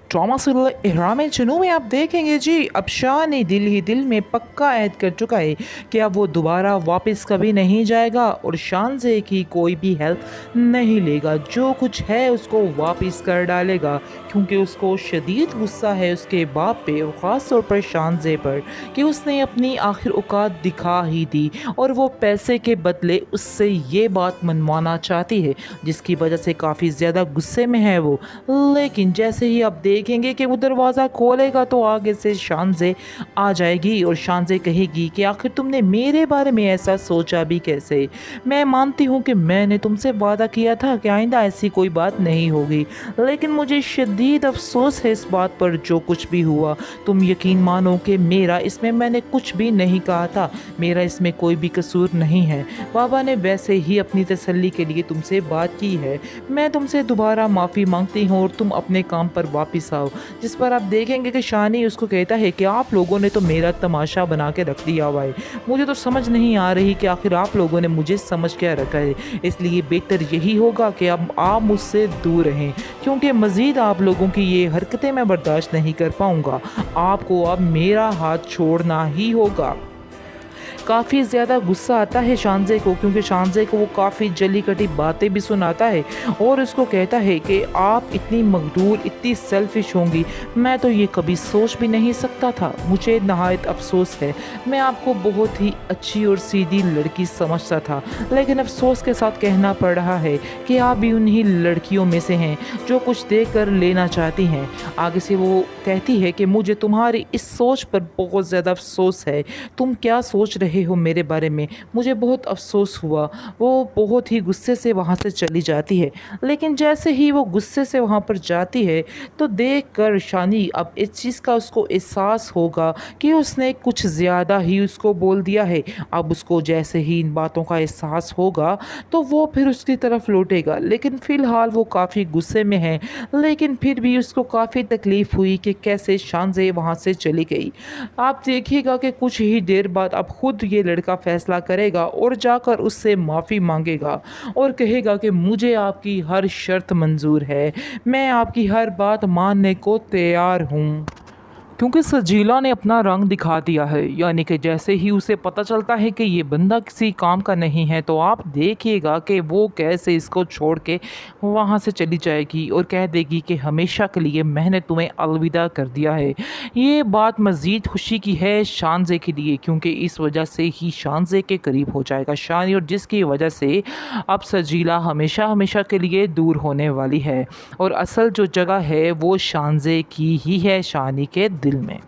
Trauma serial इहराम जुनूं में आप देखेंगे जी, अब शाह ने दिल ही दिल में पक्का ऐद कर चुका है कि अब वो दोबारा वापस कभी नहीं जाएगा और शान से की कोई भी हेल्प नहीं लेगा। जो कुछ है उसको वापस कर डालेगा, क्योंकि उसको शदीद गुस्सा है उसके बाप पे और ख़ास तौर पर शानजे पर कि उसने अपनी आखिर औकात दिखा ही दी और वो पैसे के बदले उससे ये बात मनवाना चाहती है, जिसकी वजह से काफ़ी ज़्यादा गुस्से में है वो। लेकिन जैसे ही आप देखेंगे कि वो दरवाज़ा खोलेगा तो आगे से शानजे आ जाएगी और शानजे कहेगी कि आखिर तुमने मेरे बारे में ऐसा सोचा भी कैसे। मैं मानती हूँ कि मैंने तुमसे वादा किया था कि आइंदा ऐसी कोई बात नहीं होगी, लेकिन मुझे शदीद अफसोस है इस बात पर जो कुछ भी हुआ। तुम यकीन मानो कि मैंने कुछ भी नहीं कहा था, मेरा इसमें कोई भी कसूर नहीं है। बाबा ने वैसे ही अपनी तसल्ली के लिए तुमसे बात की है। मैं तुमसे दोबारा माफ़ी मांगती हूँ और तुम अपने काम पर वापस आओ। जिस पर आप देखेंगे कि शानी उसको कहता है कि आप लोगों ने तो मेरा तमाशा बना के रख दिया हुआ है। मुझे तो समझ नहीं आ रही कि आखिर आप लोगों ने मुझे समझ क्या रखा है। इसलिए बेहतर यही होगा कि अब आप मुझसे दूर रहें, क्योंकि मज़ीद आप लोगों की ये हरकतें मैं बर्दाश्त नहीं कर पाऊँगा। आपको अब मेरा हाथ छोड़ना ही होगा। काफ़ी ज़्यादा गुस्सा आता है शानजे को, क्योंकि शानजे को वो काफ़ी जली कटी बातें भी सुनाता है और उसको कहता है कि आप इतनी मगरूर, इतनी सेल्फिश होंगी, मैं तो ये कभी सोच भी नहीं सकता था। मुझे नहायत अफसोस है, मैं आपको बहुत ही अच्छी और सीधी लड़की समझता था, लेकिन अफसोस के साथ कहना पड़ रहा है कि आप भी उन्हीं लड़कियों में से हैं जो कुछ दे कर लेना चाहती हैं। आगे से वो कहती है कि मुझे तुम्हारी इस सोच पर बहुत ज़्यादा अफसोस है। तुम क्या सोच रहे हो मेरे बारे में, मुझे बहुत अफसोस हुआ। वो बहुत ही गुस्से से वहाँ से चली जाती है, लेकिन जैसे ही वो गुस्से से वहाँ पर जाती है तो देखकर शानी अब इस चीज़ का उसको एहसास होगा कि उसने कुछ ज़्यादा ही उसको बोल दिया है। अब उसको जैसे ही इन बातों का एहसास होगा तो वो फिर उसकी तरफ लौटेगा, लेकिन फ़िलहाल वो काफ़ी गुस्से में है। लेकिन फिर भी उसको काफ़ी तकलीफ़ हुई कि कैसे शानजे वहाँ से चली गई। आप देखिएगा कि कुछ ही देर बाद अब खुद ये लड़का फ़ैसला करेगा और जाकर उससे माफ़ी मांगेगा और कहेगा कि मुझे आपकी हर शर्त मंज़ूर है, मैं आपकी हर बात मानने को तैयार हूँ। क्योंकि सजीला ने अपना रंग दिखा दिया है, यानी कि जैसे ही उसे पता चलता है कि ये बंदा किसी काम का नहीं है तो आप देखिएगा कि वो कैसे इसको छोड़ के वहाँ से चली जाएगी और कह देगी कि हमेशा के लिए मैंने तुम्हें अलविदा कर दिया है। ये बात मज़ीद खुशी की है शानजे के लिए, क्योंकि इस वजह से ही शानजे के करीब हो जाएगा शानी, और जिसकी वजह से अब सजीला हमेशा हमेशा के लिए दूर होने वाली है और असल जो जगह है वो शानजे की ही है शानी के दिल में।